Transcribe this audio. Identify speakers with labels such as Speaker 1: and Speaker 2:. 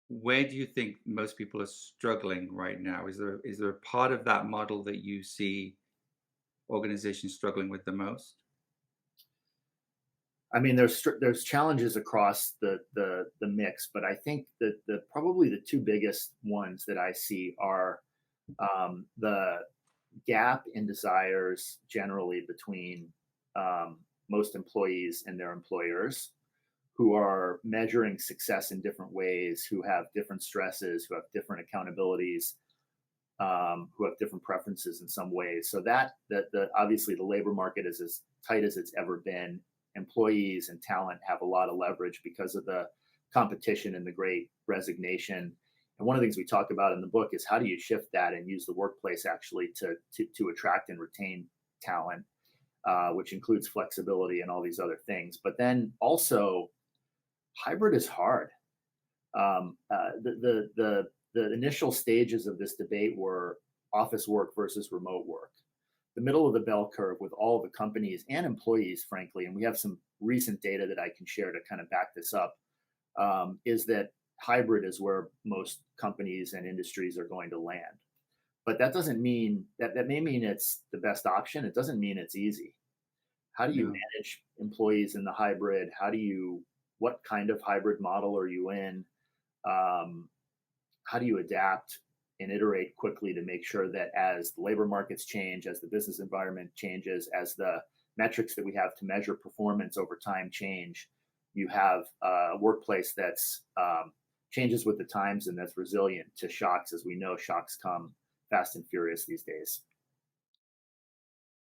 Speaker 1: Where do you think most people are struggling right now? Is there a part of that model that you see organizations struggling with the most?
Speaker 2: I mean, there's challenges across the mix, but I think that the probably the two biggest ones that I see are the gap in desires generally between most employees and their employers, who are measuring success in different ways, who have different stresses, who have different accountabilities, who have different preferences in some ways. So that the obviously the labor market is as tight as it's ever been. Employees and talent have a lot of leverage because of the competition and the great resignation. And one of the things we talk about in the book is how do you shift that and use the workplace actually to attract and retain talent, which includes flexibility and all these other things. But then also, hybrid is hard. The initial stages of this debate were office work versus remote work. The middle of the bell curve with all the companies and employees, frankly, and we have some recent data that I can share to kind of back this up, is that hybrid is where most companies and industries are going to land. But that doesn't mean that may mean it's the best option. It doesn't mean it's easy. How do you
Speaker 1: No.
Speaker 2: manage employees in the hybrid? What kind of hybrid model are you in? Um, how do you adapt and iterate quickly to make sure that as the labor markets change, as the business environment changes, as the metrics that we have to measure performance over time change, you have a workplace that's changes with the times and that's resilient to shocks. As we know, shocks come fast and furious these days.